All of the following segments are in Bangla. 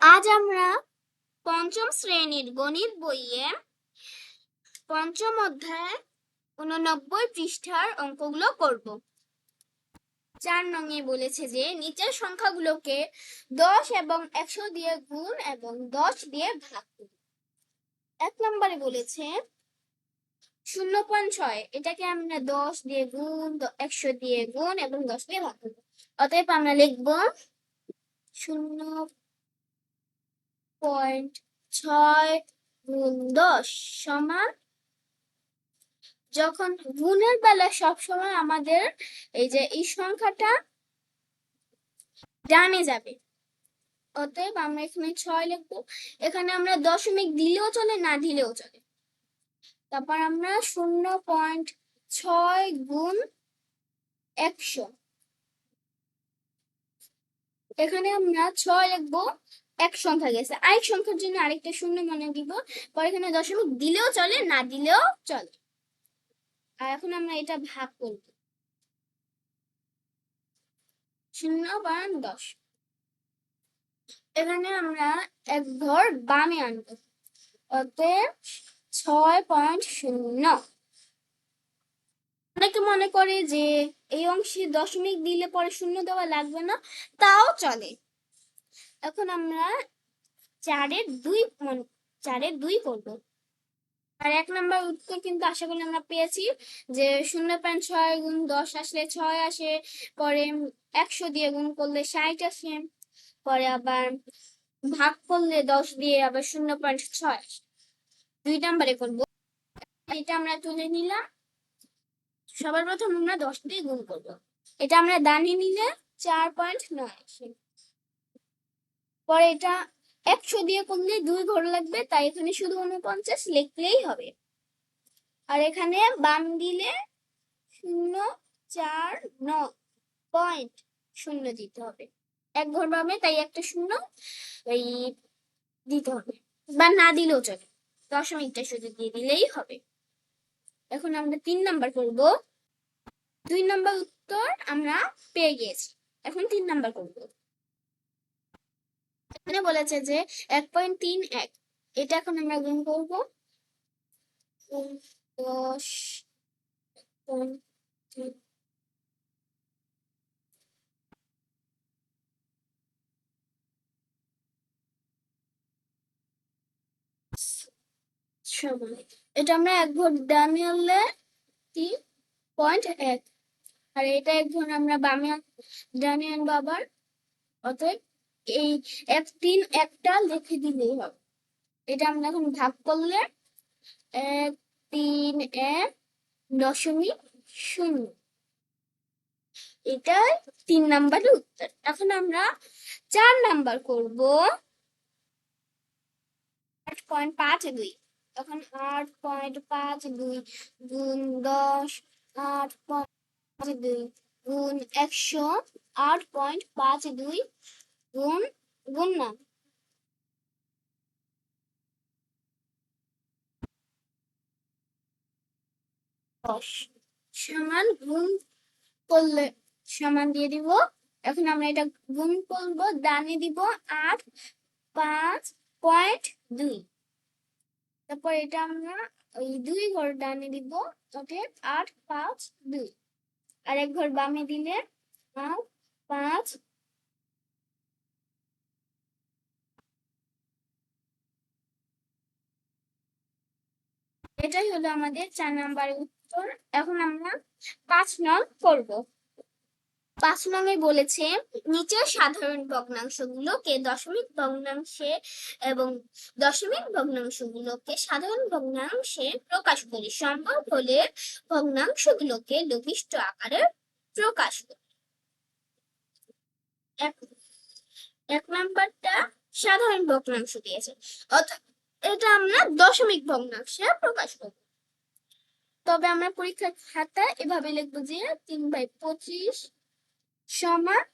আজ আমরা পঞ্চম শ্রেণীর গণিত বইয়ে পঞ্চম অধ্যায় 89 পৃষ্ঠার অঙ্কগুলো করব। 4 নঙে বলেছে যে নিচের সংখ্যাগুলোকে 10 এবং 100 দিয়ে গুণ এবং 10 দিয়ে ভাগ করুন। 1 নম্বরে বলেছে 0.6, এটাকে আমরা 10 দিয়ে গুণ, 100 দিয়ে গুণ এবং 10 দিয়ে ভাগ করব। অতএব আমরা লিখব 0.6 গুণ 10 সমান, যখন গুণের বেলা সবসময় আমাদের এই সংখ্যাটা ডানে যাবে, অতএব আমরা এখানে 6 লিখবো। এখানে আমরা দশমিক দিলেও চলে, না দিলেও চলে। তারপর আমরা 0.6 গুণ 100, এখানে আমরা 6 লিখবো। এক সংখ্যা গেছে, আরেক সংখ্যার জন্য আরেকটা শূন্য মনে দিব। পরে এখানে দশমিক দিলেও চলে, না দিলেও চলে। আর এখন আমরা এটা ভাগ করব, 0.10। এখানে আমরা এক ঘর বামে আনবো, অতএব 6.0। অনেকে মনে করে যে এই অংশে দশমিক দিলে পরে শূন্য দেওয়া লাগবে না, তাও চলে। এখন আমরা 4-এর 2 আর 1 নম্বর উত্তর কিন্তু আশা করি আমরা পেয়েছি যে 0.6 গুণ 10 আসলে 6 আসে, পরে 100 দিয়ে গুণ করলে 60 আসে, পরে আবার ভাগ করলে 10 দিয়ে আবার 0.6 আসে। 2 নম্বরে করবো, এটা আমরা তুলে নিলাম। সবার প্রথম আমরা 10 দিয়ে গুণ করবো, এটা আমরা ডানে নিলে 4.9 আসে। পরে এটা 100 দিয়ে করলে 2 ঘর লাগবে, তাই এখানে শুধু 49 লিখলেই হবে। আর এখানে বাম দিলে 0.49 দিতে হবে, এক ঘর বামে, তাই একটা শূন্য এই দিতে হবে, বা না দিলেও চলে, দশমিকটা শুধু দিয়ে দিলেই হবে। এখন আমরা 3 নাম্বার করব। 2 নাম্বার উত্তর আমরা পেয়ে গিয়েছি, এখন 3 নাম্বার করব। এখানে বলেছে যে 1.31, এটা এখন আমরা গুণ করব। 10 সমান, এটা আমরা এক ঘর ডানে আনলে 3.1, আর এটা এক ঘর আমরা বামে ডানে আনবো আবার। অতএব এই 1-3 একটা লিখে দিলেই হবে। এটা আমরা এখন ভাগ করলে 1.3 এটাই 3 নাম্বারের উত্তর। এখন আমরা 4 নাম্বার করব। 8.52, তখন 8.52 গুণ 10, 8.52 গুণ 100, 8.52 গুণ গুণ না 10 সমান, গুণ করলে সমান দিয়ে দিব। এখন আমরা এটা গুণ করব, ডানে দিব 8.5.2, তারপর এটা আমরা ওই 2 ঘর ডানে দিব, অতএব 8.5.2, আর এক ঘর বামে দিলে 5। এটাই হলো আমাদের 4 নাম্বারের উত্তর। এখন আমরা 5 নং করব। 5 নং এ বলেছে নিচের সাধারণ ভগ্নাংশগুলোকে দশমিক ভগ্নাংশে এবং দশমিক ভগ্নাংশগুলোকে সাধারণ ভগ্নাংশে প্রকাশ করি, সম্ভব হলে ভগ্নাংশগুলোকে লঘিষ্ঠ আকারে প্রকাশ করি। এক নাম্বারটা সাধারণ ভগ্নাংশ দিয়েছে, অর্থাৎ এটা আমরা দশমিক ভগ্নাংশে প্রকাশ করব। তবে আমরা পরীক্ষার খাতায় এভাবে লিখবো যে 3/25 সমান।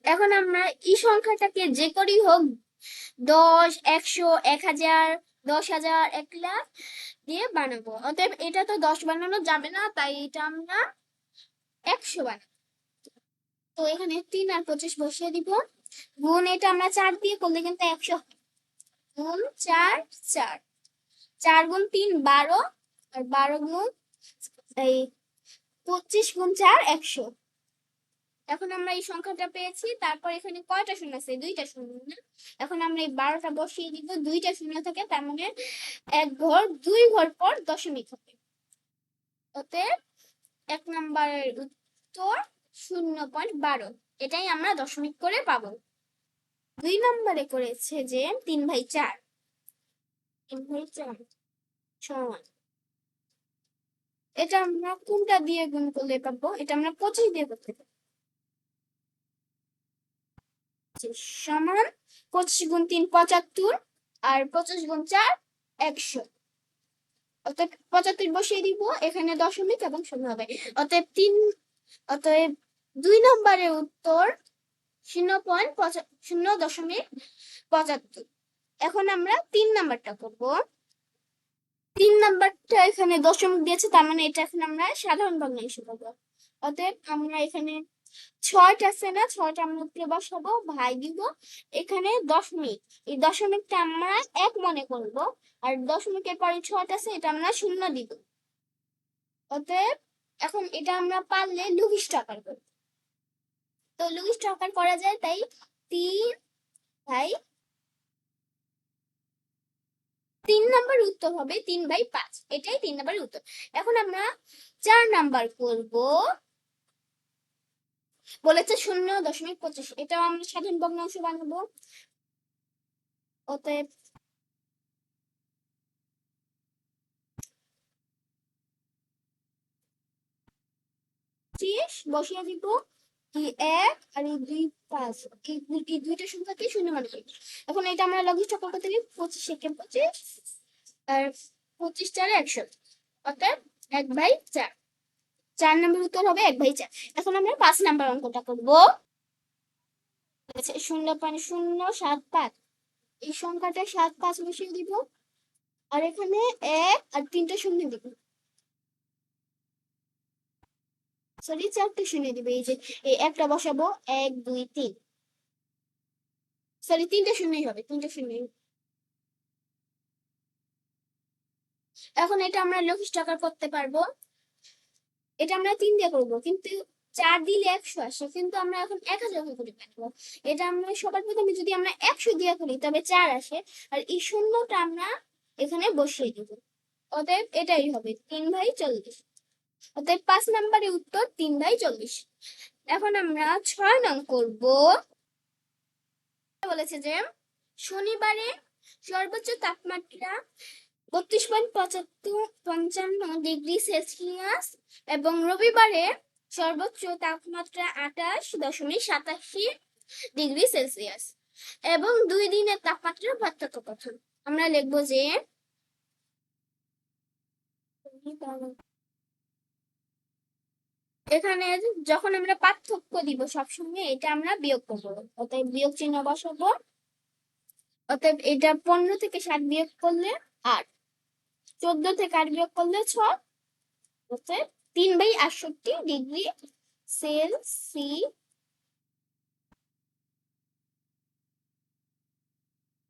এখন আমরা এই সংখ্যাটাকে যে করেই হোক 10, 100, 1000, 10,000, 1 লাখ দিয়ে বানাবো, অতএব এটা তো 10 বানানো যাবে না, তাই এটা আমরা 100 বানাবো। তো এখানে 3 আর 25 বসিয়ে দিব। গুণ এটা আমরা 4 দিয়ে করলে কিন্তু 100 গুণ 4 4 4 গুণ 3 12 আর 12 গুণ এই 25 গুণ 4 100। এখন আমরা এই সংখ্যাটা পেয়েছি, তারপর এখানে কয়টা শূন্য আছে? দুইটা শূন্য না? এখন আমরা এই 12টা বসিয়ে দিব, দুইটা শূন্য থাকে, তার মানে এক ঘর 2 ঘর পর দশমিক হবে। অতএব 1 নম্বরের উত্তর 0.12, এটাই আমরা দশমিক করে পাবো। 2 নম্বরে করেছে যে 3/4, 3/4 সমান, এটা আমরা কোনটা দিয়ে গুণ করলে পাবো? এটা আমরা 25 দিয়ে করতে পারবো। সমান 25 গুণ 3 75 আর 25 গুণ 4 100। অতএব 75 বসিয়ে দিব, এখানে দশমিক এবং শূন্য হবে। অতএব 2 নম্বরের উত্তর 0.75। এখন আমরা 3 নাম্বারটা করব। 3 নাম্বারটা এখানে দশমিক দিয়েছে, তার মানে এটা এখন আমরা সাধারণ ভগ্নাংশ পাবো। অতএব আমরা এখানে 6টা আছে না, 6টা আমরা উপরে বসাবো, ভাই দিব, এখানে দশমিক, এই দশমিকটা আমরা 1 মনে করব, আর দশমিকের পরে 6টা আছে, এটা আমরা 0 দিব। অতএব এখন এটা আমরা পারলে লঘিষ্ঠ আকার করব। তো লঘিষ্ঠ আকার করা যায়, তাই 3 নাম্বার উত্তর হবে 3/5, এটাই 3 নাম্বার উত্তর। এখন আমরা 4 নাম্বার করব। বলেছে 0.25, এটাও আমরা সাধারণ ভগ্নাংশ বানাবো। অতএব বসিয়ে দিব, এই 1 আর এই 2 5, এই দুইটা সংখ্যাকে শূন্য মনে করি। এখন এটা আমরা লঘিষ্ঠ করতে দিই, 25 একে 25 আর 25 4 100, অর্থাৎ 1/4। 4 নম্বর উত্তর হবে 1/4। এখন আমরা 5 নাম্বার অঙ্কটা করব। 0.075, এই সংখ্যাটা 7 5 বসিয়ে দিব, আর এখানে 1 আর 3টা শূন্য দিব, সরি 4টা শূন্য দিব। এই যে এই একটা বসাবো, 1 2 3, সরি 3টা শূন্যই হবে, 3টা শূন্য। এখন এটা আমরা লঘিষ্ঠ আকার করতে পারবো। এটা আমরা 3 দিয়ে করবো, কিন্তু 4 দিলে 100 আসে, কিন্তু আমরা এখন 1000 করে পারবো। এটা আমরা সবার প্রথমে যদি আমরা 100 দিয়ে করি তবে 4 আসে, আর এই শূন্যটা আমরা এখানে বসিয়ে দিব। অতএব এটাই হবে 3/40। অতএব 5 নম্বরের উত্তর 3/40। এখন আমরা 6 নং করব। বলেছে যে শনিবারে সর্বোচ্চ তাপমাত্রা 32.55 এবং রবিবারে সর্বোচ্চ তাপমাত্রা 28.87 এবং 2 দিনের তাপমাত্রার পার্থক্য কত? আমরা লিখবো যে এখানে যখন আমরা পার্থক্য দিব সবসময় এটা আমরা বিয়োগ করবো, অতএব বিয়োগ চিহ্ন বসাবো। অতএব এটা 15 থেকে 7 বিয়োগ করলে 8, 14 থেকে 8 বিয়োগ করলে 6, অতএব 3/68 ডিগ্রি সেলসিয়াস।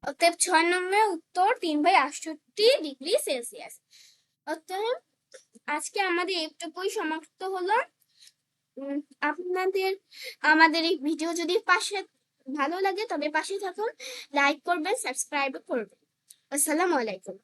অতএব 6 নম্বরের উত্তর 3/68 ডিগ্রি সেলসিয়াস। অতএব আজকে আমাদের এইটুকুই সমাপ্ত হলো। আপনাদের আমাদের এই ভিডিও যদি ভালো লাগে তবে পাশে থাকুন, লাইক করবেন, সাবস্ক্রাইব করবেন। আসসালামু আলাইকুম।